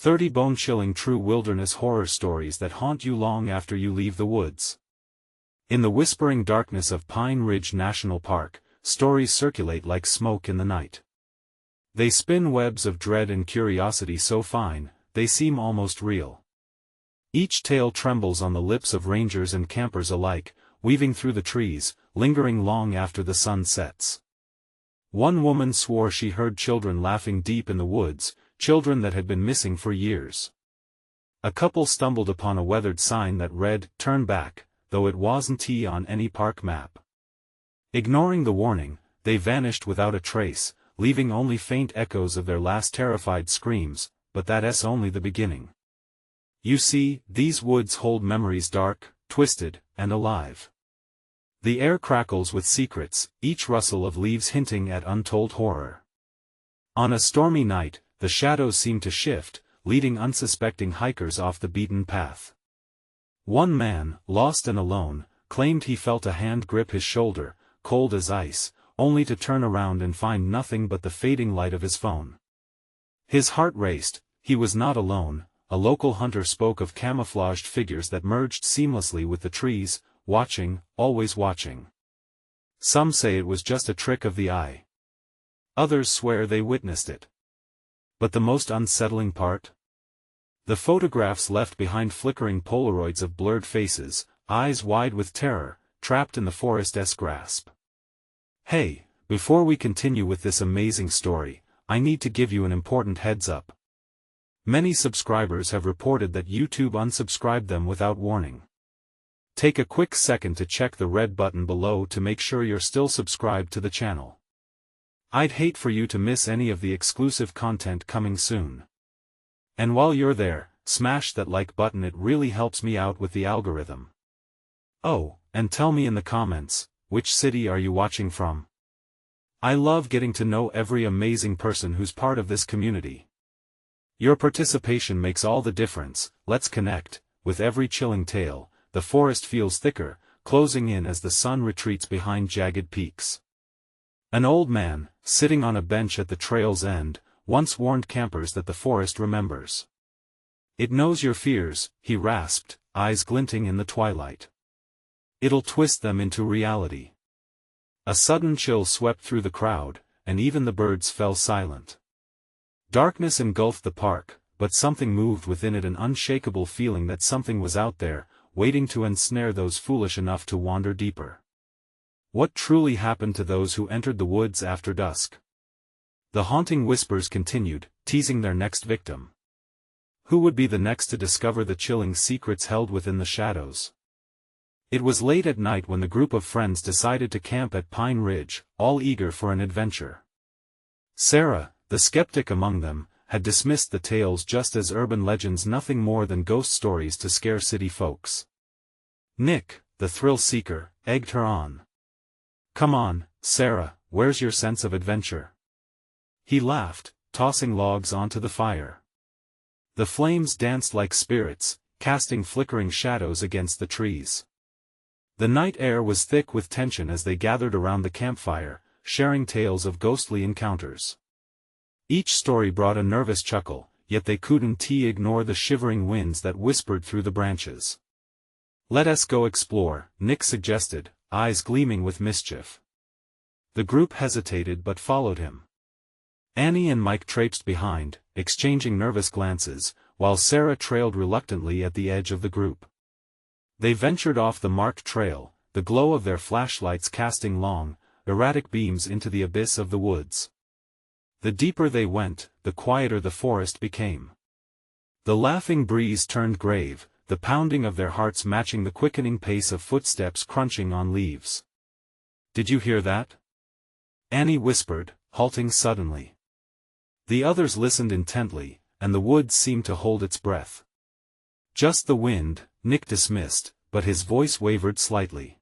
30 bone-chilling true wilderness horror stories that haunt you long after you leave the woods. In the whispering darkness of Pine Ridge National Park, stories circulate like smoke in the night. They spin webs of dread and curiosity so fine, they seem almost real. Each tale trembles on the lips of rangers and campers alike, weaving through the trees, lingering long after the sun sets. One woman swore she heard children laughing deep in the woods, children that had been missing for years. A couple stumbled upon a weathered sign that read, "Turn back," though it wasn't on any park map. Ignoring the warning, they vanished without a trace, leaving only faint echoes of their last terrified screams, but that's only the beginning. You see, these woods hold memories dark, twisted, and alive. The air crackles with secrets, each rustle of leaves hinting at untold horror. On a stormy night, the shadows seem to shift, leading unsuspecting hikers off the beaten path. One man, lost and alone, claimed he felt a hand grip his shoulder, cold as ice, only to turn around and find nothing but the fading light of his phone. His heart raced. He was not alone. A local hunter spoke of camouflaged figures that merged seamlessly with the trees, watching, always watching. Some say it was just a trick of the eye. Others swear they witnessed it. But the most unsettling part? The photographs left behind flickering Polaroids of blurred faces, eyes wide with terror, trapped in the forest's grasp. Hey, before we continue with this amazing story, I need to give you an important heads up. Many subscribers have reported that YouTube unsubscribed them without warning. Take a quick second to check the red button below to make sure you're still subscribed to the channel. I'd hate for you to miss any of the exclusive content coming soon. And while you're there, smash that like button, it really helps me out with the algorithm. Oh, and tell me in the comments, which city are you watching from? I love getting to know every amazing person who's part of this community. Your participation makes all the difference. Let's connect. With every chilling tale, the forest feels thicker, closing in as the sun retreats behind jagged peaks. An old man, sitting on a bench at the trail's end, once warned campers that the forest remembers. It knows your fears, he rasped, eyes glinting in the twilight. It'll twist them into reality. A sudden chill swept through the crowd, and even the birds fell silent. Darkness engulfed the park, but something moved within it, an unshakable feeling that something was out there, waiting to ensnare those foolish enough to wander deeper. What truly happened to those who entered the woods after dusk? The haunting whispers continued, teasing their next victim. Who would be the next to discover the chilling secrets held within the shadows? It was late at night when the group of friends decided to camp at Pine Ridge, all eager for an adventure. Sarah, the skeptic among them, had dismissed the tales just as urban legends, nothing more than ghost stories to scare city folks. Nick, the thrill seeker, egged her on. Come on, Sarah, where's your sense of adventure? He laughed, tossing logs onto the fire. The flames danced like spirits, casting flickering shadows against the trees. The night air was thick with tension as they gathered around the campfire, sharing tales of ghostly encounters. Each story brought a nervous chuckle, yet they couldn't ignore the shivering winds that whispered through the branches. Let us go explore, Nick suggested, eyes gleaming with mischief. The group hesitated but followed him. Annie and Mike traipsed behind, exchanging nervous glances, while Sarah trailed reluctantly at the edge of the group. They ventured off the marked trail, the glow of their flashlights casting long, erratic beams into the abyss of the woods. The deeper they went, the quieter the forest became. The laughing breeze turned grave, the pounding of their hearts matching the quickening pace of footsteps crunching on leaves. Did you hear that? Annie whispered, halting suddenly. The others listened intently, and the woods seemed to hold its breath. Just the wind, Nick dismissed, but his voice wavered slightly.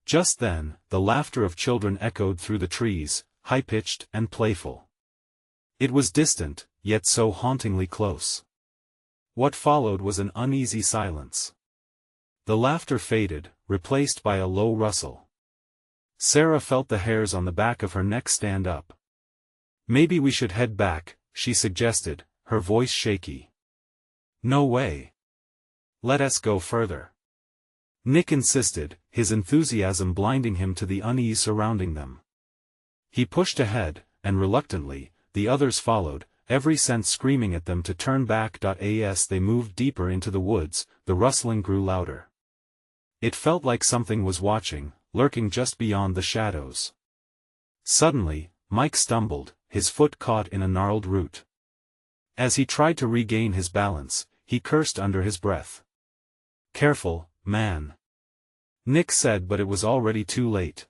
Just then, the laughter of children echoed through the trees, high-pitched and playful. It was distant, yet so hauntingly close. What followed was an uneasy silence. The laughter faded, replaced by a low rustle. Sarah felt the hairs on the back of her neck stand up. Maybe we should head back, she suggested, her voice shaky. No way. Let us go further. Nick insisted, his enthusiasm blinding him to the unease surrounding them. He pushed ahead, and reluctantly, the others followed, every sense screaming at them to turn back. As they moved deeper into the woods, the rustling grew louder. It felt like something was watching, lurking just beyond the shadows. Suddenly, Mike stumbled, his foot caught in a gnarled root. As he tried to regain his balance, he cursed under his breath. "Careful, man," Nick said, but it was already too late.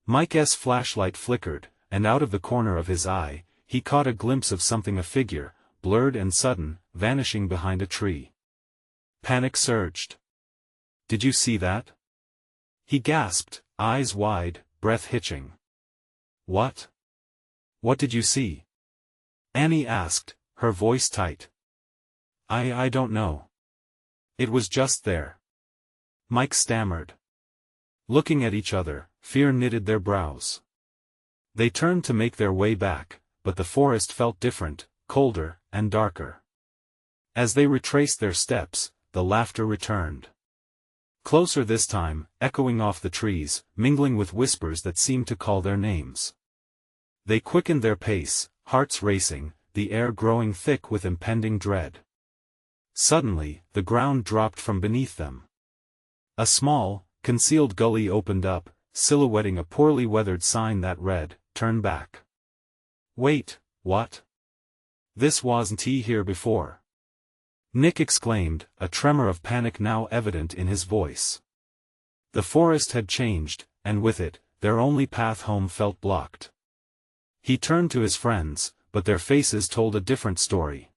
Mike's flashlight flickered, and out of the corner of his eye, he caught a glimpse of something, a figure, blurred and sudden, vanishing behind a tree. Panic surged. "Did you see that?" he gasped, eyes wide, breath hitching. "What? What did you see?" Annie asked, her voice tight. I don't know. It was just there." Mike stammered. Looking at each other, fear knitted their brows. They turned to make their way back, but the forest felt different, colder, and darker. As they retraced their steps, the laughter returned. Closer this time, echoing off the trees, mingling with whispers that seemed to call their names. They quickened their pace, hearts racing, the air growing thick with impending dread. Suddenly, the ground dropped from beneath them. A small, concealed gully opened up, silhouetting a poorly weathered sign that read, "Turn back." "Wait, what? This wasn't here before," Nick exclaimed, a tremor of panic now evident in his voice. The forest had changed, and with it, their only path home felt blocked. He turned to his friends, but their faces told a different story.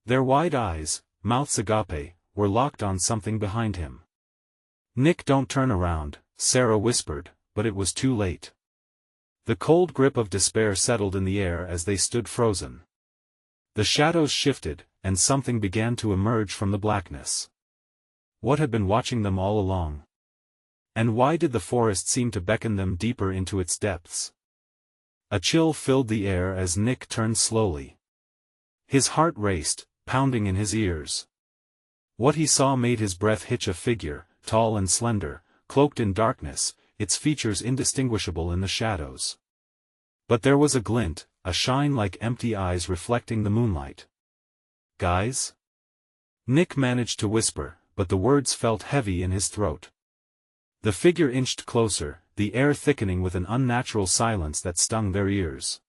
Their wide eyes, mouths agape, were locked on something behind him. "Nick, don't turn around," Sarah whispered, but it was too late. The cold grip of despair settled in the air as they stood frozen. The shadows shifted, and something began to emerge from the blackness. What had been watching them all along? And why did the forest seem to beckon them deeper into its depths? A chill filled the air as Nick turned slowly. His heart raced, pounding in his ears. What he saw made his breath hitch. A figure, tall and slender, cloaked in darkness, its features indistinguishable in the shadows. But there was a glint, a shine like empty eyes reflecting the moonlight. "Guys?" Nick managed to whisper, but the words felt heavy in his throat. The figure inched closer, the air thickening with an unnatural silence that stung their ears.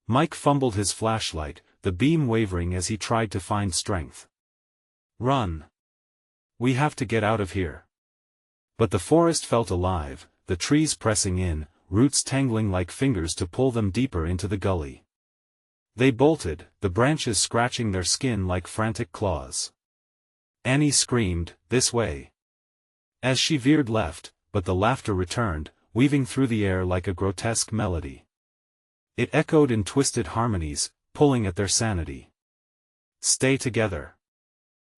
Mike fumbled his flashlight, the beam wavering as he tried to find strength. "Run! We have to get out of here." But the forest felt alive, the trees pressing in, roots tangling like fingers to pull them deeper into the gully. They bolted, the branches scratching their skin like frantic claws. Annie screamed, "This way!" as she veered left, but the laughter returned, weaving through the air like a grotesque melody. It echoed in twisted harmonies, pulling at their sanity. "Stay together!"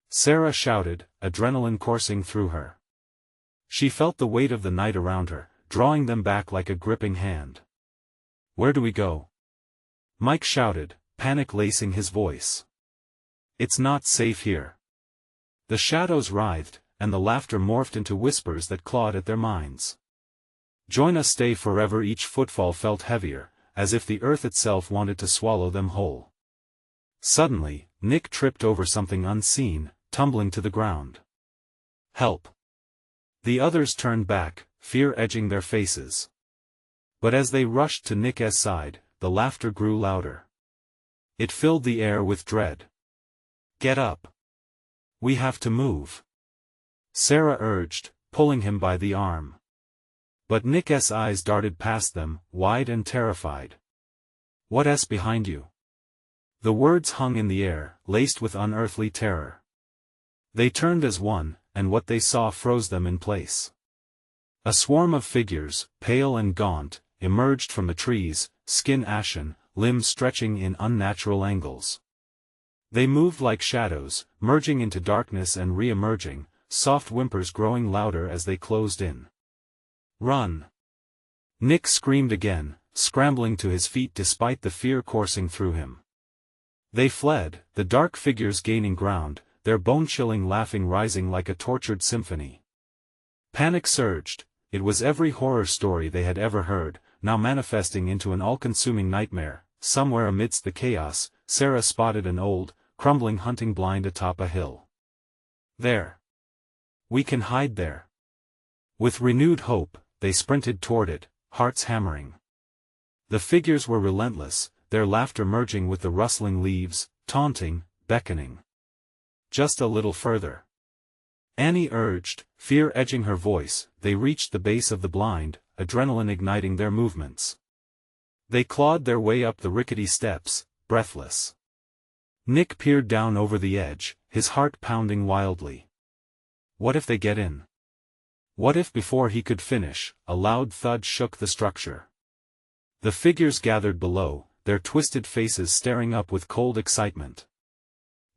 Sarah shouted, adrenaline coursing through her. She felt the weight of the night around her, drawing them back like a gripping hand. "Where do we go?" Mike shouted, panic lacing his voice. "It's not safe here." The shadows writhed, and the laughter morphed into whispers that clawed at their minds. "Join us, stay forever." Each footfall felt heavier, as if the earth itself wanted to swallow them whole. Suddenly, Nick tripped over something unseen, tumbling to the ground. "Help!" The others turned back, fear edging their faces. But as they rushed to Nick's side, the laughter grew louder. It filled the air with dread. "Get up! We have to move," Sarah urged, pulling him by the arm. But Nick's eyes darted past them, wide and terrified. "What's behind you?" The words hung in the air, laced with unearthly terror. They turned as one, and what they saw froze them in place. A swarm of figures, pale and gaunt, emerged from the trees, skin ashen, limbs stretching in unnatural angles. They moved like shadows, merging into darkness and re-emerging, soft whimpers growing louder as they closed in. "Run!" Nick screamed again, scrambling to his feet despite the fear coursing through him. They fled, the dark figures gaining ground, their bone-chilling laughing rising like a tortured symphony. Panic surged. It was every horror story they had ever heard, now manifesting into an all-consuming nightmare. Somewhere amidst the chaos, Sarah spotted an old, crumbling hunting blind atop a hill. There. We can hide there. With renewed hope, they sprinted toward it, hearts hammering. The figures were relentless, their laughter merging with the rustling leaves, taunting, beckoning. Just a little further. Annie urged, fear edging her voice. They reached the base of the blind, adrenaline igniting their movements. They clawed their way up the rickety steps, breathless. Nick peered down over the edge, his heart pounding wildly. What if they get in? What if before he could finish, a loud thud shook the structure? The figures gathered below, their twisted faces staring up with cold excitement.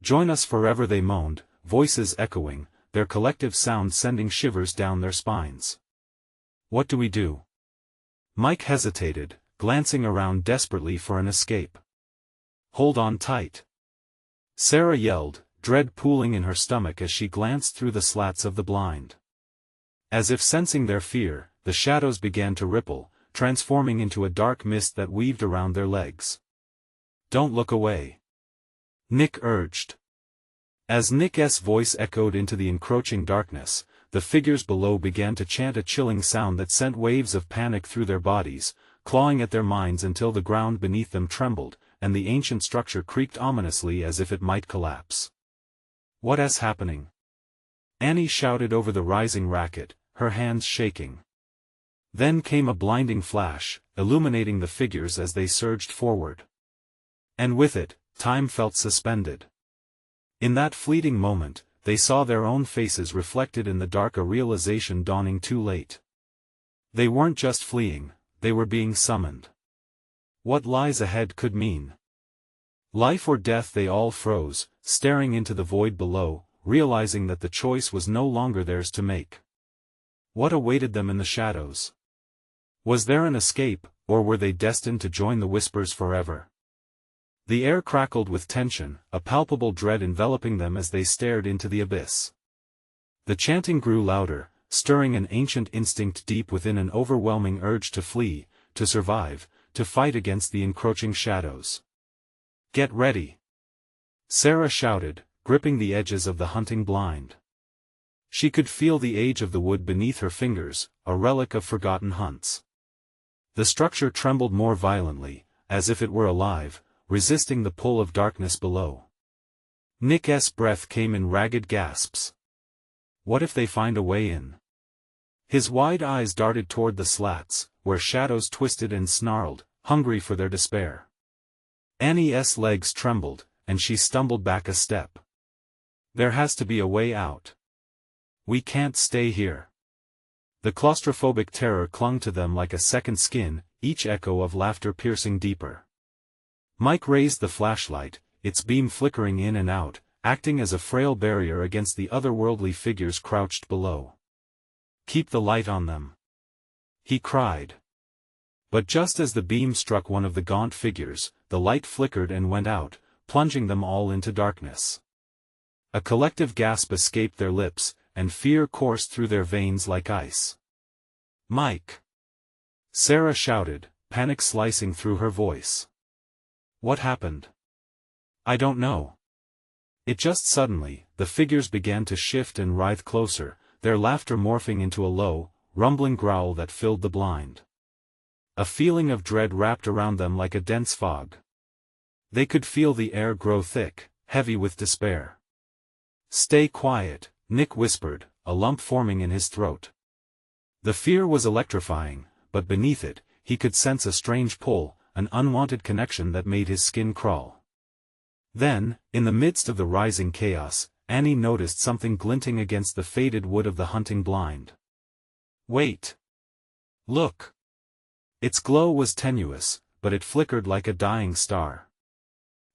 Join us forever, they moaned, voices echoing, their collective sound sending shivers down their spines. What do we do? Mike hesitated, glancing around desperately for an escape. Hold on tight. Sarah yelled, dread pooling in her stomach as she glanced through the slats of the blind. As if sensing their fear, the shadows began to ripple, transforming into a dark mist that weaved around their legs. Don't look away. Nick urged. As Nick's voice echoed into the encroaching darkness, the figures below began to chant a chilling sound that sent waves of panic through their bodies, clawing at their minds until the ground beneath them trembled, and the ancient structure creaked ominously as if it might collapse. What's happening? Annie shouted over the rising racket, her hands shaking. Then came a blinding flash, illuminating the figures as they surged forward. And with it, time felt suspended. In that fleeting moment, they saw their own faces reflected in the dark, a realization dawning too late. They weren't just fleeing, they were being summoned. What lies ahead could mean life or death. They all froze, staring into the void below, realizing that the choice was no longer theirs to make. What awaited them in the shadows? Was there an escape, or were they destined to join the whispers forever? The air crackled with tension, a palpable dread enveloping them as they stared into the abyss. The chanting grew louder, stirring an ancient instinct deep within, an overwhelming urge to flee, to survive, to fight against the encroaching shadows. Get ready! Sarah shouted, gripping the edges of the hunting blind. She could feel the age of the wood beneath her fingers, a relic of forgotten hunts. The structure trembled more violently, as if it were alive, resisting the pull of darkness below. Nick's breath came in ragged gasps. What if they find a way in? His wide eyes darted toward the slats, where shadows twisted and snarled, hungry for their despair. Annie's legs trembled, and she stumbled back a step. There has to be a way out. We can't stay here. The claustrophobic terror clung to them like a second skin, each echo of laughter piercing deeper. Mike raised the flashlight, its beam flickering in and out, acting as a frail barrier against the otherworldly figures crouched below. Keep the light on them, he cried. But just as the beam struck one of the gaunt figures, the light flickered and went out, plunging them all into darkness. A collective gasp escaped their lips, and fear coursed through their veins like ice. Mike! Sarah shouted, panic slicing through her voice. What happened? I don't know. It just suddenly, the figures began to shift and writhe closer, their laughter morphing into a low, rumbling growl that filled the blind. A feeling of dread wrapped around them like a dense fog. They could feel the air grow thick, heavy with despair. Stay quiet, Nick whispered, a lump forming in his throat. The fear was electrifying, but beneath it, he could sense a strange pull, an unwanted connection that made his skin crawl. Then, in the midst of the rising chaos, Annie noticed something glinting against the faded wood of the hunting blind. Wait! Look! Its glow was tenuous, but it flickered like a dying star.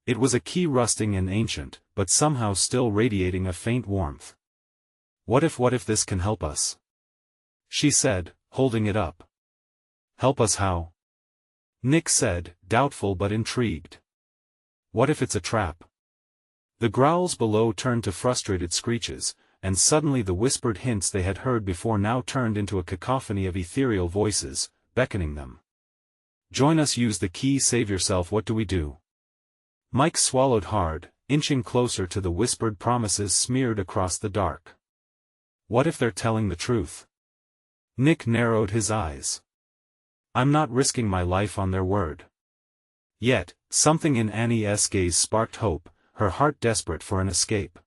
It was a key, rusting and ancient, but somehow still radiating a faint warmth. What if this can help us? She said, holding it up. Help us how? Nick said, doubtful but intrigued. What if it's a trap? The growls below turned to frustrated screeches, and suddenly the whispered hints they had heard before now turned into a cacophony of ethereal voices, beckoning them. Join us, use the key, save yourself. What do we do? Mike swallowed hard, inching closer to the whispered promises smeared across the dark. What if they're telling the truth? Nick narrowed his eyes. I'm not risking my life on their word. Yet, something in Annie's gaze sparked hope, her heart desperate for an escape.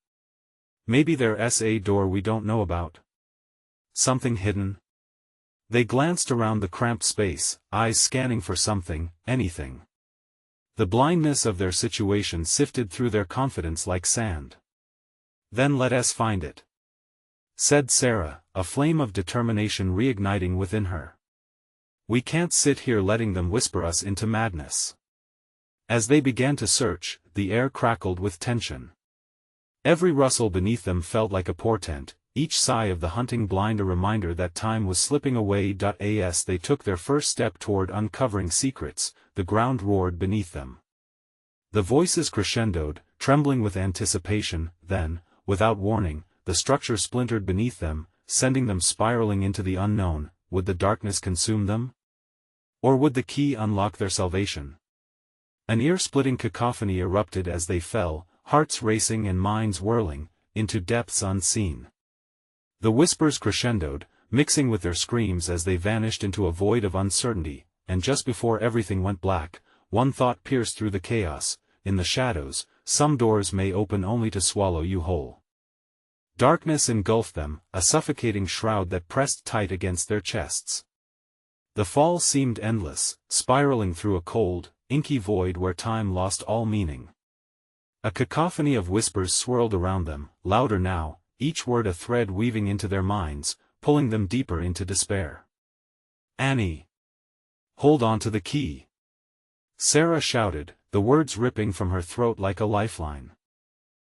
Maybe there's a door we don't know about. Something hidden. They glanced around the cramped space, eyes scanning for something, anything. The blindness of their situation sifted through their confidence like sand. Then let us find it, said Sarah, a flame of determination reigniting within her. We can't sit here letting them whisper us into madness. As they began to search, the air crackled with tension. Every rustle beneath them felt like a portent, each sigh of the hunting blind a reminder that time was slipping away. As they took their first step toward uncovering secrets, the ground roared beneath them. The voices crescendoed, trembling with anticipation, then, without warning, the structure splintered beneath them, sending them spiraling into the unknown. Would the darkness consume them? Or would the key unlock their salvation? An ear-splitting cacophony erupted as they fell, hearts racing and minds whirling, into depths unseen. The whispers crescendoed, mixing with their screams as they vanished into a void of uncertainty, and just before everything went black, one thought pierced through the chaos: in the shadows, some doors may open only to swallow you whole. Darkness engulfed them, a suffocating shroud that pressed tight against their chests. The fall seemed endless, spiraling through a cold, inky void where time lost all meaning. A cacophony of whispers swirled around them, louder now, each word a thread weaving into their minds, pulling them deeper into despair. Annie! Hold on to the key! Sarah shouted, the words ripping from her throat like a lifeline.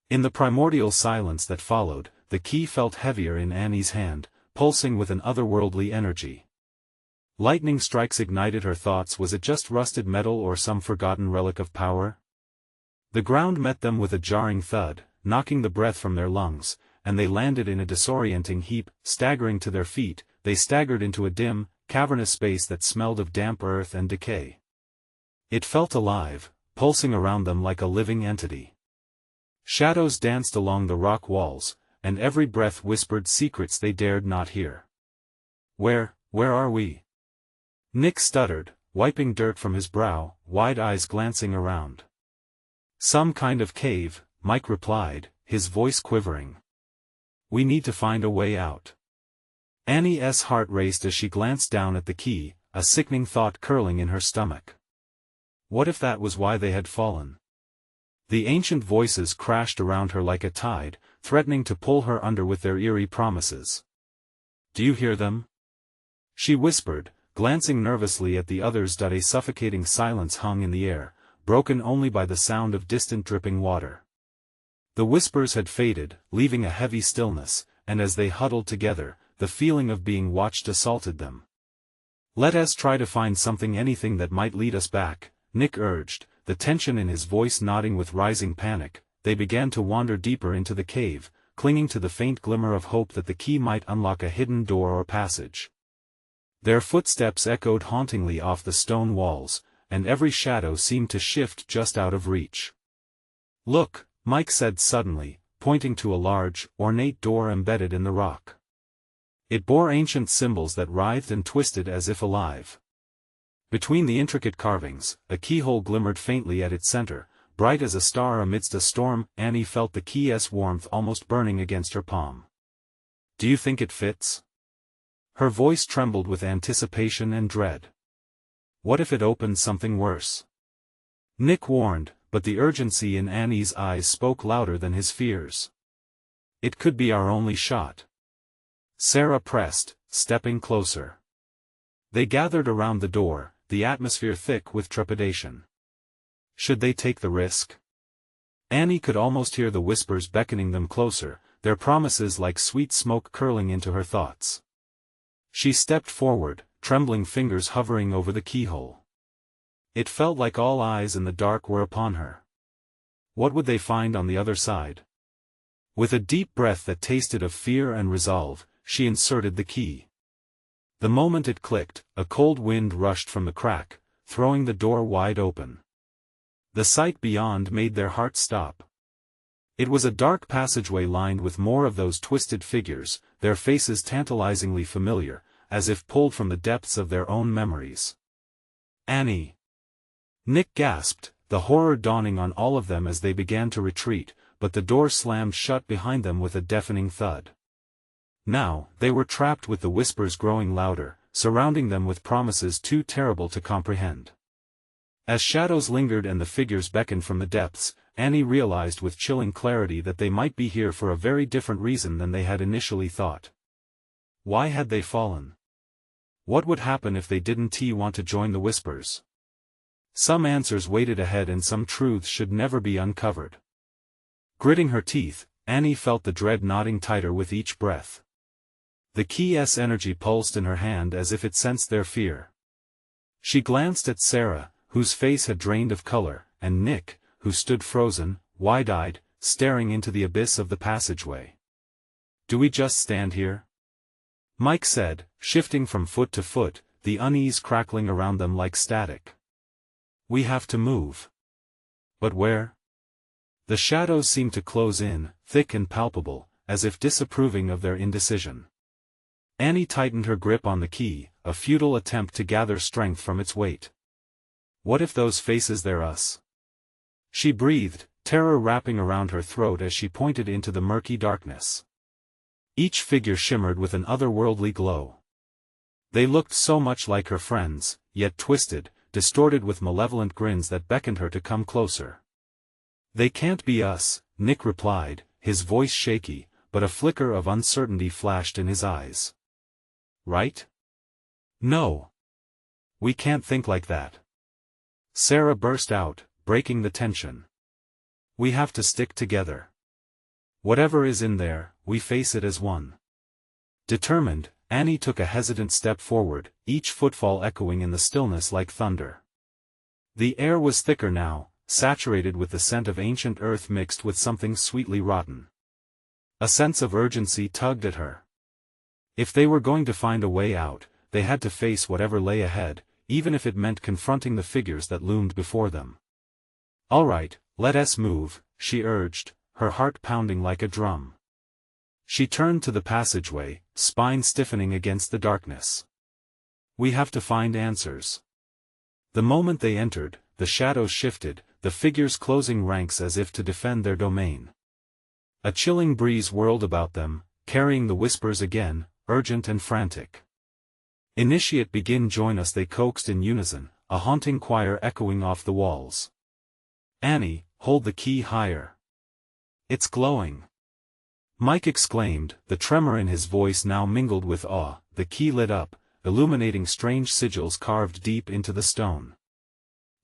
In the primordial silence that followed, the key felt heavier in Annie's hand, pulsing with an otherworldly energy. Lightning strikes ignited her thoughts. Was it just rusted metal or some forgotten relic of power? The ground met them with a jarring thud, knocking the breath from their lungs, and they landed in a disorienting heap. Staggering to their feet, they staggered into a dim, cavernous space that smelled of damp earth and decay. It felt alive, pulsing around them like a living entity. Shadows danced along the rock walls, and every breath whispered secrets they dared not hear. Where are we? Nick stuttered, wiping dirt from his brow, wide eyes glancing around. Some kind of cave, Mike replied, his voice quivering. We need to find a way out. Annie's heart raced as she glanced down at the key, a sickening thought curling in her stomach. What if that was why they had fallen? The ancient voices crashed around her like a tide, threatening to pull her under with their eerie promises. Do you hear them? She whispered, glancing nervously at the others. A suffocating silence hung in the air, broken only by the sound of distant dripping water. The whispers had faded, leaving a heavy stillness, and as they huddled together, the feeling of being watched assaulted them. Let us try to find something, anything that might lead us back, Nick urged, the tension in his voice nodding with rising panic. They began to wander deeper into the cave, clinging to the faint glimmer of hope that the key might unlock a hidden door or passage. Their footsteps echoed hauntingly off the stone walls, and every shadow seemed to shift just out of reach. Look, Mike said suddenly, pointing to a large, ornate door embedded in the rock. It bore ancient symbols that writhed and twisted as if alive. Between the intricate carvings, a keyhole glimmered faintly at its center, bright as a star amidst a storm. Annie felt the key's warmth almost burning against her palm. Do you think it fits? Her voice trembled with anticipation and dread. What if it opened something worse? Nick warned, but the urgency in Annie's eyes spoke louder than his fears. It could be our only shot. Sarah pressed, stepping closer. They gathered around the door, the atmosphere thick with trepidation. Should they take the risk? Annie could almost hear the whispers beckoning them closer, their promises like sweet smoke curling into her thoughts. She stepped forward, trembling fingers hovering over the keyhole. It felt like all eyes in the dark were upon her. What would they find on the other side? With a deep breath that tasted of fear and resolve, she inserted the key. The moment it clicked, a cold wind rushed from the crack, throwing the door wide open. The sight beyond made their hearts stop. It was a dark passageway lined with more of those twisted figures, their faces tantalizingly familiar, as if pulled from the depths of their own memories. "Annie!" Nick gasped, the horror dawning on all of them as they began to retreat, but the door slammed shut behind them with a deafening thud. Now, they were trapped with the whispers growing louder, surrounding them with promises too terrible to comprehend. As shadows lingered and the figures beckoned from the depths, Annie realized with chilling clarity that they might be here for a very different reason than they had initially thought. Why had they fallen? What would happen if they didn't want to join the whispers? Some answers waited ahead and some truths should never be uncovered. Gritting her teeth, Annie felt the dread knotting tighter with each breath. The key's energy pulsed in her hand as if it sensed their fear. She glanced at Sarah, whose face had drained of color, and Nick, who stood frozen, wide-eyed, staring into the abyss of the passageway. "Do we just stand here?" Mike said, shifting from foot to foot, the unease crackling around them like static. "We have to move." "But where?" The shadows seemed to close in, thick and palpable, as if disapproving of their indecision. Annie tightened her grip on the key, a futile attempt to gather strength from its weight. "What if those faces they're us?" She breathed, terror wrapping around her throat as she pointed into the murky darkness. Each figure shimmered with an otherworldly glow. They looked so much like her friends, yet twisted, distorted with malevolent grins that beckoned her to come closer. "They can't be us," Nick replied, his voice shaky, but a flicker of uncertainty flashed in his eyes. "Right?" "No. We can't think like that." Sarah burst out, breaking the tension. "We have to stick together. Whatever is in there, we face it as one." Determined, Annie took a hesitant step forward, each footfall echoing in the stillness like thunder. The air was thicker now, saturated with the scent of ancient earth mixed with something sweetly rotten. A sense of urgency tugged at her. If they were going to find a way out, they had to face whatever lay ahead, even if it meant confronting the figures that loomed before them. "All right, let us move," she urged, her heart pounding like a drum. She turned to the passageway, spine stiffening against the darkness. "We have to find answers." The moment they entered, the shadows shifted, the figures closing ranks as if to defend their domain. A chilling breeze whirled about them, carrying the whispers again, urgent and frantic. "Initiate, begin, join us," they coaxed in unison, a haunting choir echoing off the walls. "Annie, hold the key higher. It's glowing." Mike exclaimed, the tremor in his voice now mingled with awe. The key lit up, illuminating strange sigils carved deep into the stone.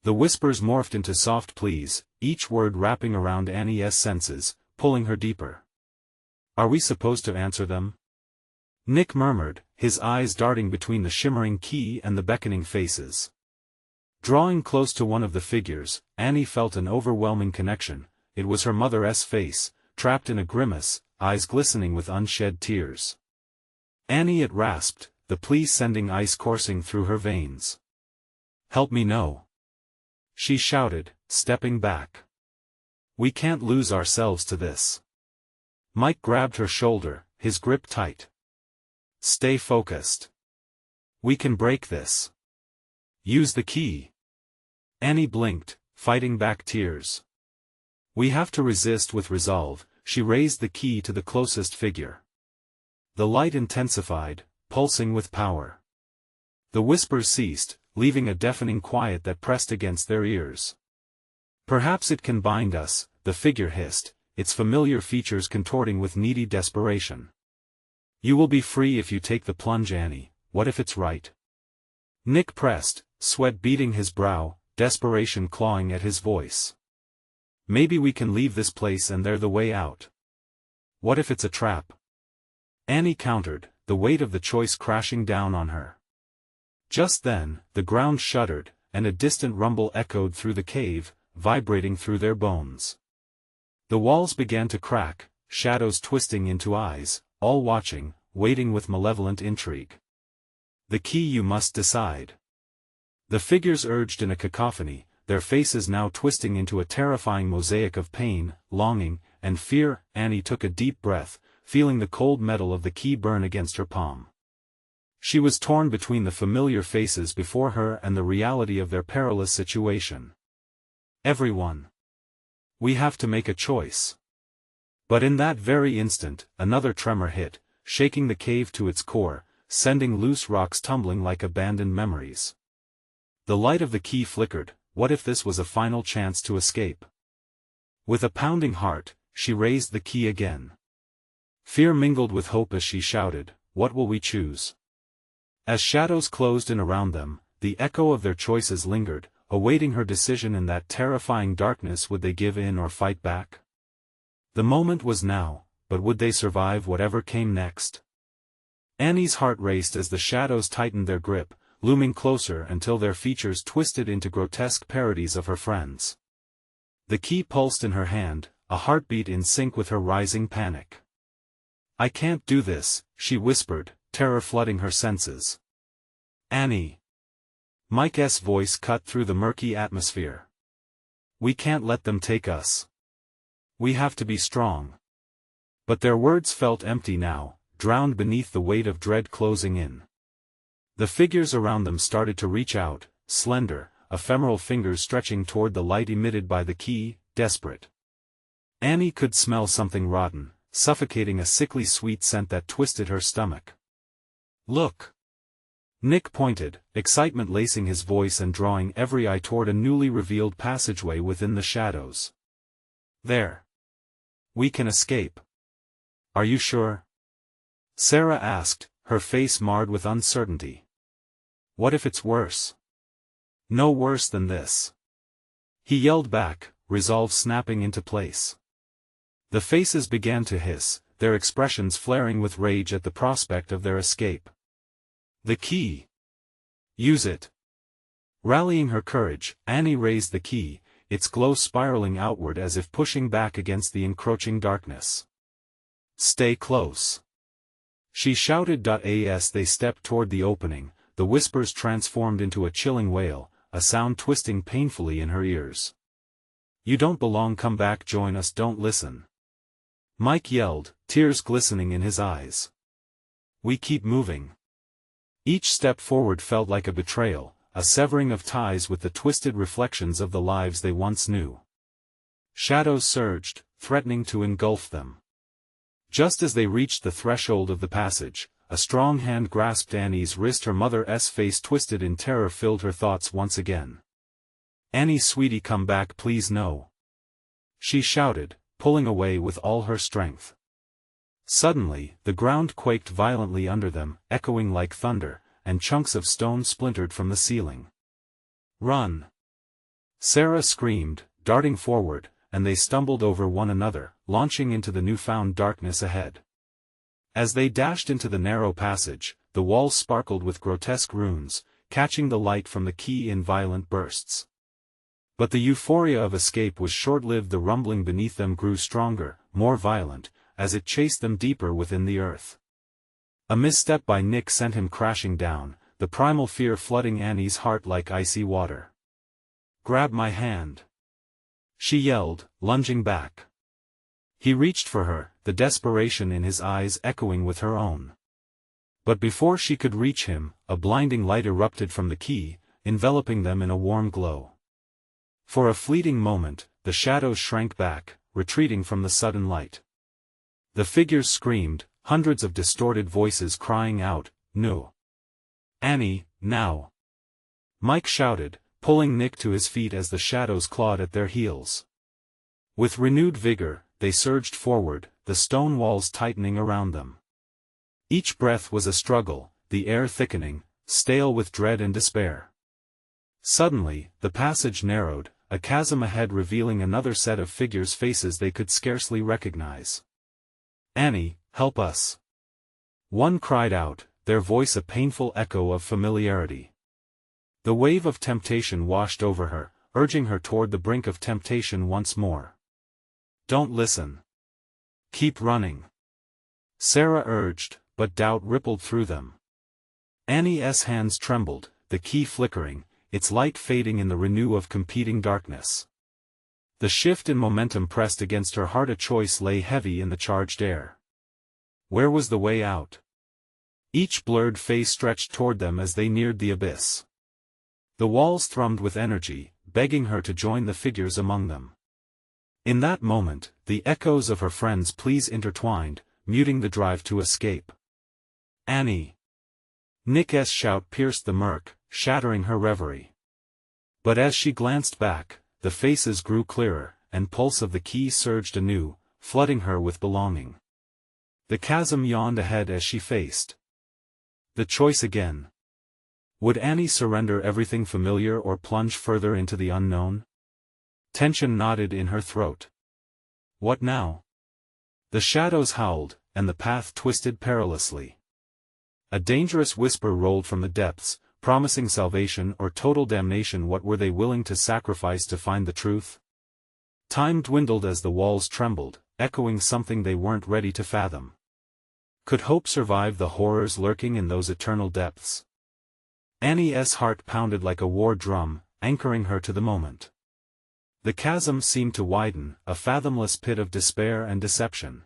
The whispers morphed into soft pleas, each word wrapping around Annie's senses, pulling her deeper. "Are we supposed to answer them?" Nick murmured, his eyes darting between the shimmering key and the beckoning faces. Drawing close to one of the figures, Annie felt an overwhelming connection. It was her mother's face, trapped in a grimace, eyes glistening with unshed tears. "Annie," it rasped, the plea sending ice coursing through her veins. "Help me know," she shouted, stepping back. "We can't lose ourselves to this." Mike grabbed her shoulder, his grip tight. "Stay focused. We can break this. Use the key." Annie blinked, fighting back tears. "We have to resist with resolve." She raised the key to the closest figure. The light intensified, pulsing with power. The whispers ceased, leaving a deafening quiet that pressed against their ears. "Perhaps it can bind us," the figure hissed, its familiar features contorting with needy desperation. "You will be free if you take the plunge, Annie. What if it's right?" Nick pressed, sweat beading his brow, desperation clawing at his voice. "Maybe we can leave this place and they're the way out." "What if it's a trap?" Annie countered, the weight of the choice crashing down on her. Just then, the ground shuddered, and a distant rumble echoed through the cave, vibrating through their bones. The walls began to crack, shadows twisting into eyes, all watching, waiting with malevolent intrigue. The key, you must decide. The figures urged in a cacophony, their faces now twisting into a terrifying mosaic of pain, longing, and fear. Annie took a deep breath, feeling the cold metal of the key burn against her palm. She was torn between the familiar faces before her and the reality of their perilous situation. Everyone. We have to make a choice. But in that very instant, another tremor hit, shaking the cave to its core, sending loose rocks tumbling like abandoned memories. The light of the key flickered. What if this was a final chance to escape? With a pounding heart, she raised the key again. Fear mingled with hope as she shouted, "What will we choose?" As shadows closed in around them, the echo of their choices lingered, awaiting her decision in that terrifying darkness. Would they give in or fight back? The moment was now, but would they survive whatever came next? Annie's heart raced as the shadows tightened their grip, looming closer until their features twisted into grotesque parodies of her friends. The key pulsed in her hand, a heartbeat in sync with her rising panic. "I can't do this," she whispered, terror flooding her senses. "Annie." Mike's voice cut through the murky atmosphere. "We can't let them take us. We have to be strong." But their words felt empty now, drowned beneath the weight of dread closing in. The figures around them started to reach out, slender, ephemeral fingers stretching toward the light emitted by the key, desperate. Annie could smell something rotten, suffocating, a sickly sweet scent that twisted her stomach. "Look!" Nick pointed, excitement lacing his voice and drawing every eye toward a newly revealed passageway within the shadows. "There. We can escape." "Are you sure?" Sarah asked, her face marred with uncertainty. "What if it's worse?" "No worse than this," he yelled back, resolve snapping into place. The faces began to hiss, their expressions flaring with rage at the prospect of their escape. "The key! Use it!" Rallying her courage, Annie raised the key, its glow spiraling outward as if pushing back against the encroaching darkness. "Stay close!" she shouted. As they stepped toward the opening, the whispers transformed into a chilling wail, a sound twisting painfully in her ears. "You don't belong. Come back. Join us. Don't listen." Mike yelled, tears glistening in his eyes. "We keep moving." Each step forward felt like a betrayal, a severing of ties with the twisted reflections of the lives they once knew. Shadows surged, threatening to engulf them. Just as they reached the threshold of the passage, a strong hand grasped Annie's wrist. Her mother's face twisted in terror filled her thoughts once again. "Annie, sweetie, come back, please. No," she shouted, pulling away with all her strength. Suddenly, the ground quaked violently under them, echoing like thunder, and chunks of stone splintered from the ceiling. "Run!" Sarah screamed, darting forward, and they stumbled over one another, launching into the newfound darkness ahead. As they dashed into the narrow passage, the walls sparkled with grotesque runes, catching the light from the key in violent bursts. But the euphoria of escape was short-lived. The rumbling beneath them grew stronger, more violent, as it chased them deeper within the earth. A misstep by Nick sent him crashing down, the primal fear flooding Annie's heart like icy water. "Grab my hand!" she yelled, lunging back. He reached for her, the desperation in his eyes echoing with her own. But before she could reach him, a blinding light erupted from the key, enveloping them in a warm glow. For a fleeting moment, the shadows shrank back, retreating from the sudden light. The figures screamed, hundreds of distorted voices crying out, "No! Annie, now!" Mike shouted, pulling Nick to his feet as the shadows clawed at their heels. With renewed vigor, they surged forward, the stone walls tightening around them. Each breath was a struggle, the air thickening, stale with dread and despair. Suddenly, the passage narrowed, a chasm ahead revealing another set of figures' faces they could scarcely recognize. "Annie, help us!" one cried out, their voice a painful echo of familiarity. The wave of temptation washed over her, urging her toward the brink of temptation once more. Don't listen. Keep running. Sarah urged, but doubt rippled through them. Annie's hands trembled, the key flickering, its light fading in the renew of competing darkness. The shift in momentum pressed against her heart. A choice lay heavy in the charged air. Where was the way out? Each blurred face stretched toward them as they neared the abyss. The walls thrummed with energy, begging her to join the figures among them. In that moment, the echoes of her friends' pleas intertwined, muting the drive to escape. Annie! Nick's shout pierced the murk, shattering her reverie. But as she glanced back, the faces grew clearer, and pulse of the key surged anew, flooding her with belonging. The chasm yawned ahead as she faced the choice again. Would Annie surrender everything familiar or plunge further into the unknown? Tension knotted in her throat. What now? The shadows howled, and the path twisted perilously. A dangerous whisper rolled from the depths, promising salvation or total damnation. What were they willing to sacrifice to find the truth? Time dwindled as the walls trembled, echoing something they weren't ready to fathom. Could hope survive the horrors lurking in those eternal depths? Annie's heart pounded like a war drum, anchoring her to the moment. The chasm seemed to widen, a fathomless pit of despair and deception.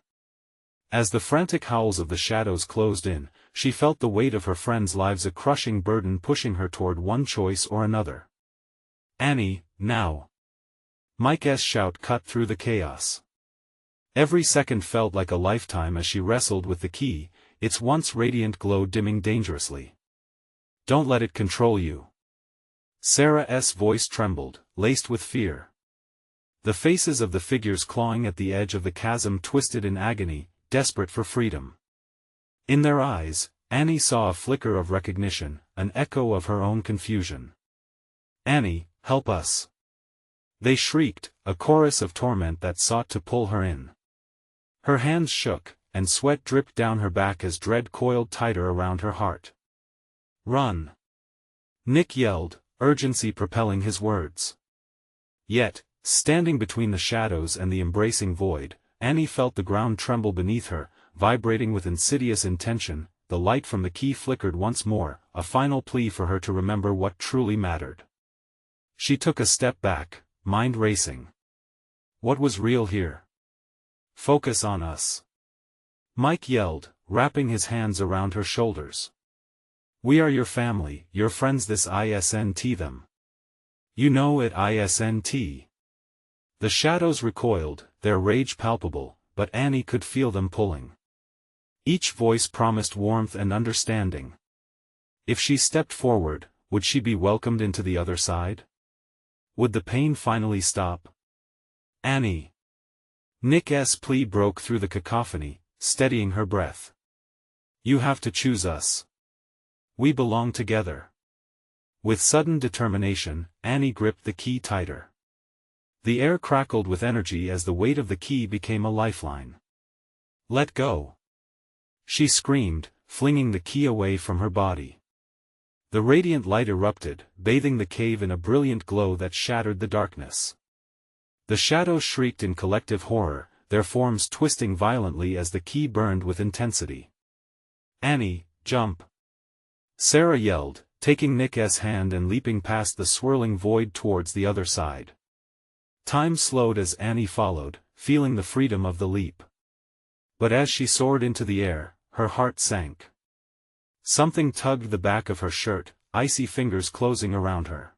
As the frantic howls of the shadows closed in, she felt the weight of her friends' lives, a crushing burden pushing her toward one choice or another. Annie, now! Mike's shout cut through the chaos. Every second felt like a lifetime as she wrestled with the key, its once radiant glow dimming dangerously. Don't let it control you. Sarah's voice trembled, laced with fear. The faces of the figures clawing at the edge of the chasm twisted in agony, desperate for freedom. In their eyes, Annie saw a flicker of recognition, an echo of her own confusion. Annie, help us! They shrieked, a chorus of torment that sought to pull her in. Her hands shook, and sweat dripped down her back as dread coiled tighter around her heart. Run! Nick yelled, urgency propelling his words. Yet, standing between the shadows and the embracing void, Annie felt the ground tremble beneath her, vibrating with insidious intention. The light from the key flickered once more, a final plea for her to remember what truly mattered. She took a step back, mind racing. What was real here? Focus on us. Mike yelled, wrapping his hands around her shoulders. We are your family, your friends. This isn't them. You know it isn't. The shadows recoiled, their rage palpable, but Annie could feel them pulling. Each voice promised warmth and understanding. If she stepped forward, would she be welcomed into the other side? Would the pain finally stop? Annie! Nick's plea broke through the cacophony, steadying her breath. You have to choose us. We belong together. With sudden determination, Annie gripped the key tighter. The air crackled with energy as the weight of the key became a lifeline. Let go! She screamed, flinging the key away from her body. The radiant light erupted, bathing the cave in a brilliant glow that shattered the darkness. The shadows shrieked in collective horror, their forms twisting violently as the key burned with intensity. Annie, jump! Sarah yelled, taking Nick's hand and leaping past the swirling void towards the other side. Time slowed as Annie followed, feeling the freedom of the leap. But as she soared into the air, her heart sank. Something tugged the back of her shirt, icy fingers closing around her.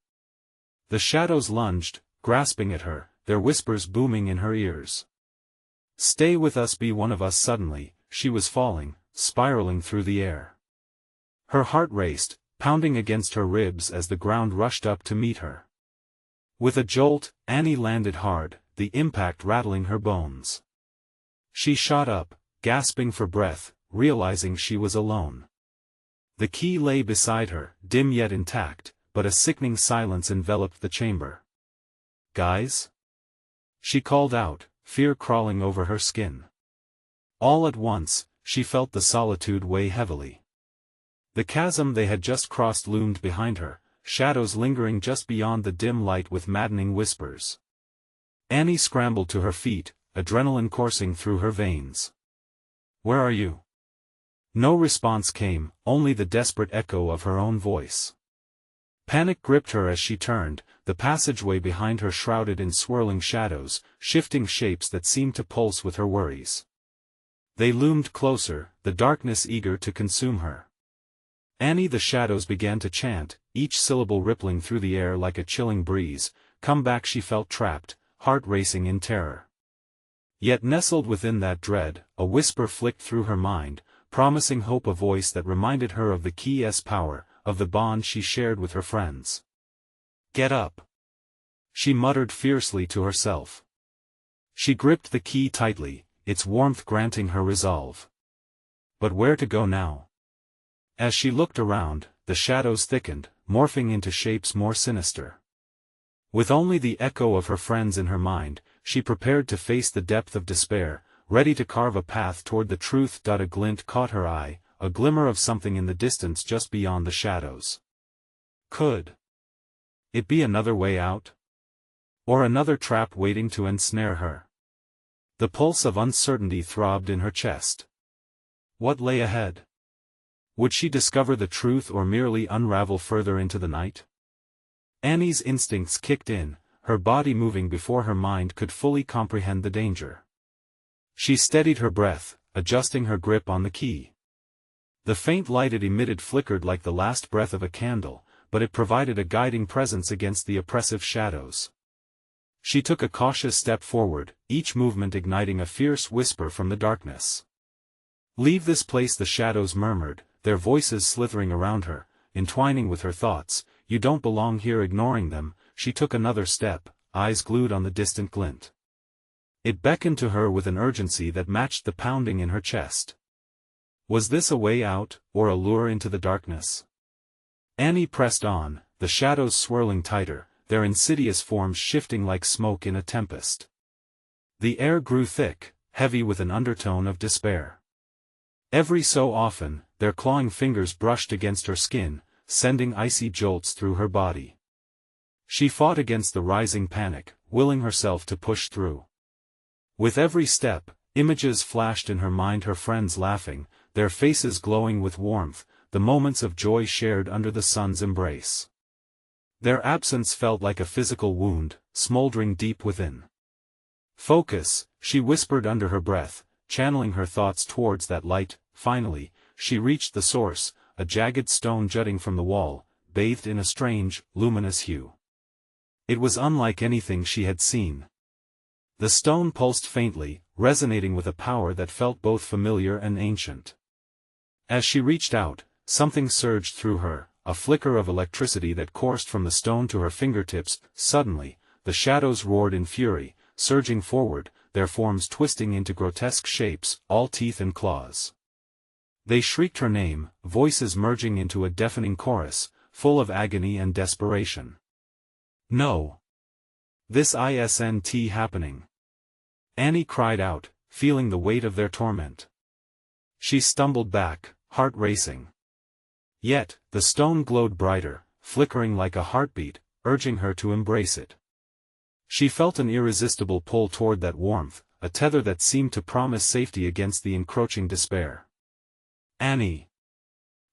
The shadows lunged, grasping at her, their whispers booming in her ears. Stay with us, be one of us. Suddenly, she was falling, spiraling through the air. Her heart raced, pounding against her ribs as the ground rushed up to meet her. With a jolt, Annie landed hard, the impact rattling her bones. She shot up, gasping for breath, realizing she was alone. The key lay beside her, dim yet intact, but a sickening silence enveloped the chamber. Guys? She called out, fear crawling over her skin. All at once, she felt the solitude weigh heavily. The chasm they had just crossed loomed behind her, shadows lingering just beyond the dim light with maddening whispers. Annie scrambled to her feet, adrenaline coursing through her veins. "Where are you?" No response came, only the desperate echo of her own voice. Panic gripped her as she turned, the passageway behind her shrouded in swirling shadows, shifting shapes that seemed to pulse with her worries. They loomed closer, the darkness eager to consume her. "Annie," the shadows began to chant, each syllable rippling through the air like a chilling breeze. Come back. She felt trapped, heart racing in terror. Yet nestled within that dread, a whisper flicked through her mind, promising hope, a voice that reminded her of the key's power, of the bond she shared with her friends. "Get up," she muttered fiercely to herself. She gripped the key tightly, its warmth granting her resolve. But where to go now? As she looked around, the shadows thickened, morphing into shapes more sinister. With only the echo of her friends in her mind, she prepared to face the depth of despair, ready to carve a path toward the truth. A glint caught her eye, a glimmer of something in the distance just beyond the shadows. Could it be another way out? Or another trap waiting to ensnare her? The pulse of uncertainty throbbed in her chest. What lay ahead? Would she discover the truth or merely unravel further into the night? Annie's instincts kicked in, her body moving before her mind could fully comprehend the danger. She steadied her breath, adjusting her grip on the key. The faint light it emitted flickered like the last breath of a candle, but it provided a guiding presence against the oppressive shadows. She took a cautious step forward, each movement igniting a fierce whisper from the darkness. "Leave this place," the shadows murmured, their voices slithering around her, entwining with her thoughts. "You don't belong here." Ignoring them, she took another step, eyes glued on the distant glint. It beckoned to her with an urgency that matched the pounding in her chest. Was this a way out, or a lure into the darkness? Annie pressed on, the shadows swirling tighter, their insidious forms shifting like smoke in a tempest. The air grew thick, heavy with an undertone of despair. Every so often, their clawing fingers brushed against her skin, sending icy jolts through her body. She fought against the rising panic, willing herself to push through. With every step, images flashed in her mind, her friends laughing, their faces glowing with warmth, the moments of joy shared under the sun's embrace. Their absence felt like a physical wound, smoldering deep within. "Focus," she whispered under her breath, channeling her thoughts towards that light. Finally, she reached the source, a jagged stone jutting from the wall, bathed in a strange, luminous hue. It was unlike anything she had seen. The stone pulsed faintly, resonating with a power that felt both familiar and ancient. As she reached out, something surged through her, a flicker of electricity that coursed from the stone to her fingertips. Suddenly, the shadows roared in fury, surging forward, their forms twisting into grotesque shapes, all teeth and claws. They shrieked her name, voices merging into a deafening chorus, full of agony and desperation. "No! This isn't happening!" Annie cried out, feeling the weight of their torment. She stumbled back, heart racing. Yet, the stone glowed brighter, flickering like a heartbeat, urging her to embrace it. She felt an irresistible pull toward that warmth, a tether that seemed to promise safety against the encroaching despair. "Annie!"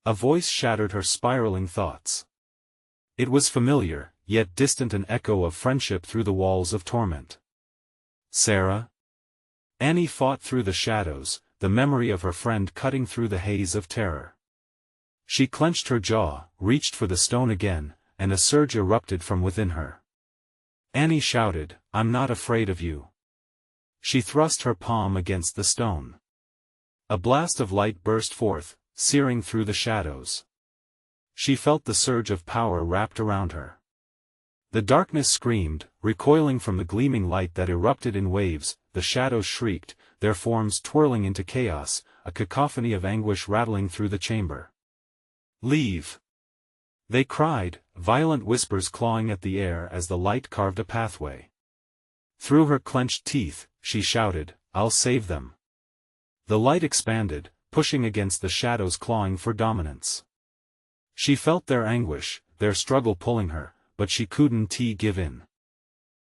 A voice shattered her spiraling thoughts. It was familiar, yet distant, an echo of friendship through the walls of torment. "Sarah?" Annie fought through the shadows, the memory of her friend cutting through the haze of terror. She clenched her jaw, reached for the stone again, and a surge erupted from within her. Annie shouted, "I'm not afraid of you." She thrust her palm against the stone. A blast of light burst forth, searing through the shadows. She felt the surge of power wrapped around her. The darkness screamed, recoiling from the gleaming light that erupted in waves. The shadows shrieked, their forms twirling into chaos, a cacophony of anguish rattling through the chamber. "Leave!" they cried, violent whispers clawing at the air as the light carved a pathway. Through her clenched teeth, she shouted, "I'll save them." The light expanded, pushing against the shadows, clawing for dominance. She felt their anguish, their struggle pulling her, but she couldn't give in.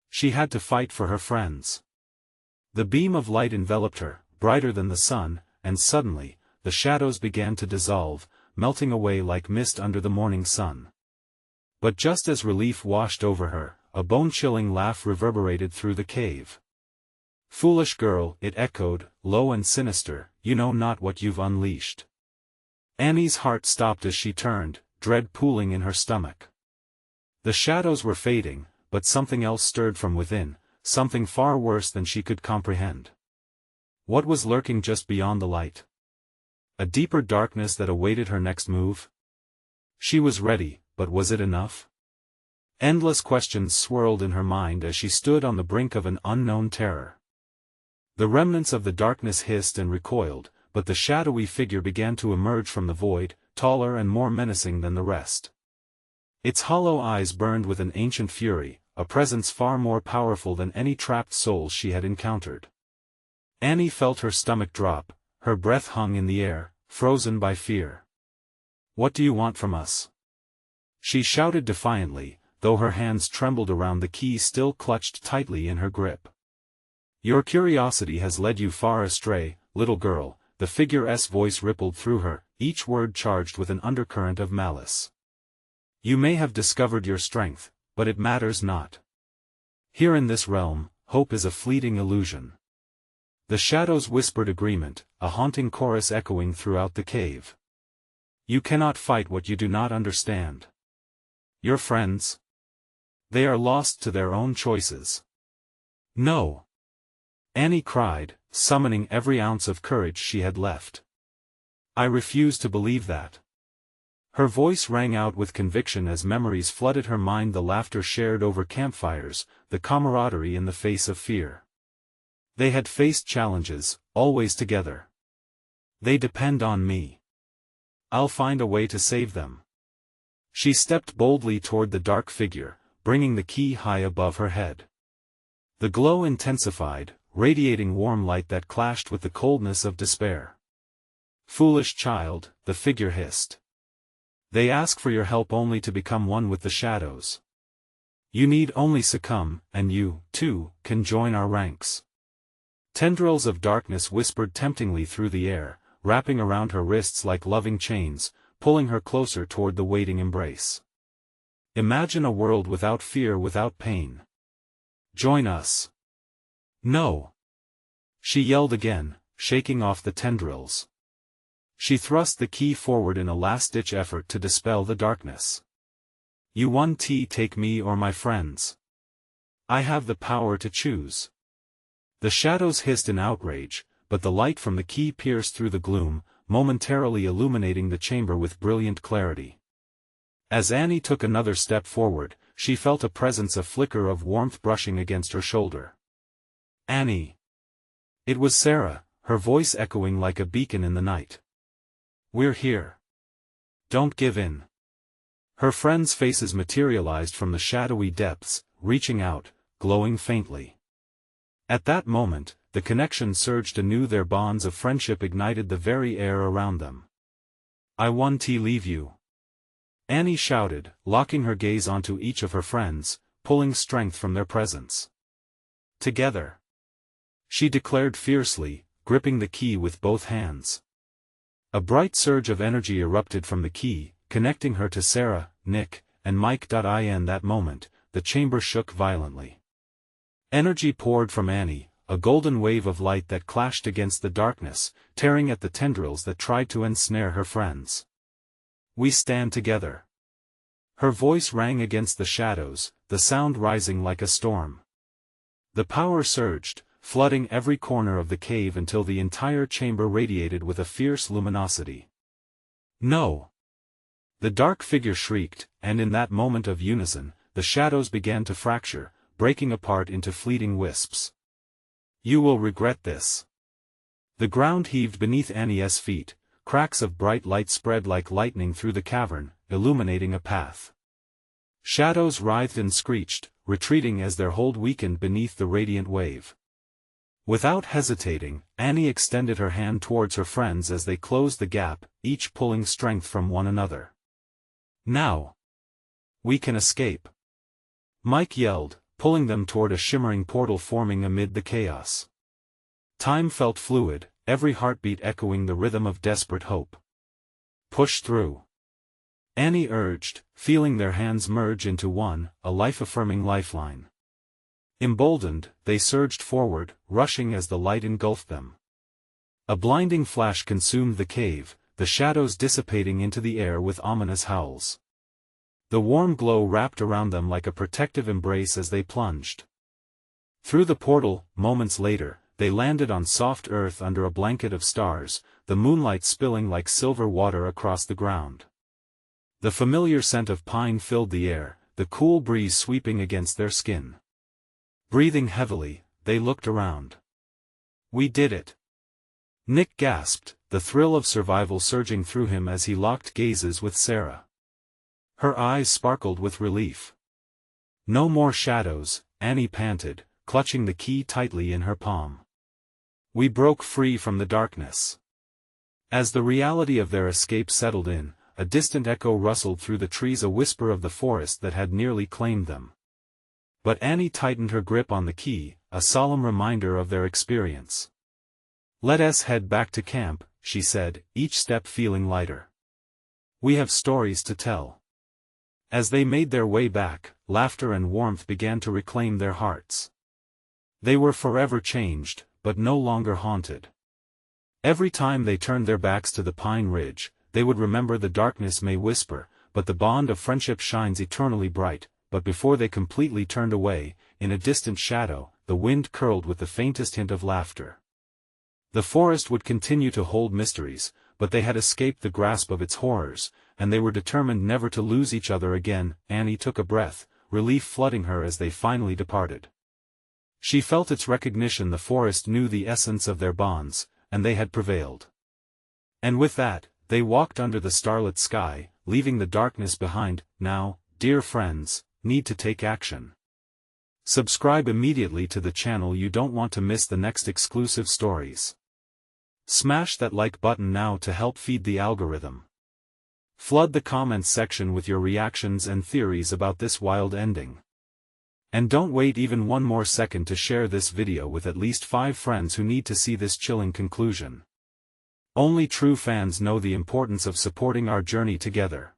She had to fight for her friends. The beam of light enveloped her, brighter than the sun, and suddenly, the shadows began to dissolve, melting away like mist under the morning sun. But just as relief washed over her, a bone-chilling laugh reverberated through the cave. "Foolish girl," it echoed, low and sinister, "you know not what you've unleashed." Annie's heart stopped as she turned, dread pooling in her stomach. The shadows were fading, but something else stirred from within, something far worse than she could comprehend. What was lurking just beyond the light? A deeper darkness that awaited her next move? She was ready, but was it enough? Endless questions swirled in her mind as she stood on the brink of an unknown terror. The remnants of the darkness hissed and recoiled, but the shadowy figure began to emerge from the void, taller and more menacing than the rest. Its hollow eyes burned with an ancient fury, a presence far more powerful than any trapped soul she had encountered. Annie felt her stomach drop, her breath hung in the air, frozen by fear. "What do you want from us?" she shouted defiantly, though her hands trembled around the key still clutched tightly in her grip. "Your curiosity has led you far astray, little girl," the figure's voice rippled through her, each word charged with an undercurrent of malice. "You may have discovered your strength, but it matters not. Here in this realm, hope is a fleeting illusion." The shadows whispered agreement, a haunting chorus echoing throughout the cave. "You cannot fight what you do not understand. Your friends? They are lost to their own choices." "No!" Annie cried, summoning every ounce of courage she had left. "I refuse to believe that." Her voice rang out with conviction as memories flooded her mind, the laughter shared over campfires, the camaraderie in the face of fear. They had faced challenges, always together. "They depend on me. I'll find a way to save them." She stepped boldly toward the dark figure, bringing the key high above her head. The glow intensified, radiating warm light that clashed with the coldness of despair. "Foolish child," the figure hissed. "They ask for your help only to become one with the shadows. You need only succumb, and you, too, can join our ranks." Tendrils of darkness whispered temptingly through the air, wrapping around her wrists like loving chains, pulling her closer toward the waiting embrace. "Imagine a world without fear, without pain. Join us." "No!" she yelled again, shaking off the tendrils. She thrust the key forward in a last-ditch effort to dispel the darkness. "You want to take me or my friends? I have the power to choose." The shadows hissed in outrage, but the light from the key pierced through the gloom, momentarily illuminating the chamber with brilliant clarity. As Annie took another step forward, she felt a presence, a flicker of warmth brushing against her shoulder. "Annie!" It was Sarah, her voice echoing like a beacon in the night. "We're here. Don't give in." Her friends' faces materialized from the shadowy depths, reaching out, glowing faintly. At that moment, the connection surged anew, their bonds of friendship ignited the very air around them. "I want to leave you," Annie shouted, locking her gaze onto each of her friends, pulling strength from their presence. "Together," she declared fiercely, gripping the key with both hands. A bright surge of energy erupted from the key, connecting her to Sarah, Nick, and Mike. In that moment, the chamber shook violently. Energy poured from Annie, a golden wave of light that clashed against the darkness, tearing at the tendrils that tried to ensnare her friends. "We stand together." Her voice rang against the shadows, the sound rising like a storm. The power surged, flooding every corner of the cave until the entire chamber radiated with a fierce luminosity. "No!" the dark figure shrieked, and in that moment of unison, the shadows began to fracture, breaking apart into fleeting wisps. "You will regret this." The ground heaved beneath Annie's feet, cracks of bright light spread like lightning through the cavern, illuminating a path. Shadows writhed and screeched, retreating as their hold weakened beneath the radiant wave. Without hesitating, Annie extended her hand towards her friends as they closed the gap, each pulling strength from one another. "Now! We can escape!" Mike yelled, pulling them toward a shimmering portal forming amid the chaos. Time felt fluid, every heartbeat echoing the rhythm of desperate hope. Push through, Annie urged, feeling their hands merge into one, a life-affirming lifeline. Emboldened, they surged forward, rushing as the light engulfed them. A blinding flash consumed the cave, the shadows dissipating into the air with ominous howls. The warm glow wrapped around them like a protective embrace as they plunged. Through the portal, moments later, they landed on soft earth under a blanket of stars, the moonlight spilling like silver water across the ground. The familiar scent of pine filled the air, the cool breeze sweeping against their skin. Breathing heavily, they looked around. "We did it!" Nick gasped, the thrill of survival surging through him as he locked gazes with Sarah. Her eyes sparkled with relief. "No more shadows," Annie panted, clutching the key tightly in her palm. "We broke free from the darkness." As the reality of their escape settled in, a distant echo rustled through the trees, a whisper of the forest that had nearly claimed them. But Annie tightened her grip on the key, a solemn reminder of their experience. "Let us head back to camp," she said, each step feeling lighter. "We have stories to tell." As they made their way back, laughter and warmth began to reclaim their hearts. They were forever changed, but no longer haunted. Every time they turned their backs to the pine ridge, they would remember the darkness may whisper, but the bond of friendship shines eternally bright. But before they completely turned away, in a distant shadow, the wind curled with the faintest hint of laughter. The forest would continue to hold mysteries, but they had escaped the grasp of its horrors, and they were determined never to lose each other again. Annie took a breath, relief flooding her as they finally departed. She felt its recognition. The forest knew the essence of their bonds, and they had prevailed. And with that, they walked under the starlit sky, leaving the darkness behind. Now, dear friends, need to take action. Subscribe immediately to the channel. You don't want to miss the next exclusive stories. Smash that like button now to help feed the algorithm. Flood the comments section with your reactions and theories about this wild ending. And don't wait even one more second to share this video with at least 5 friends who need to see this chilling conclusion. Only true fans know the importance of supporting our journey together.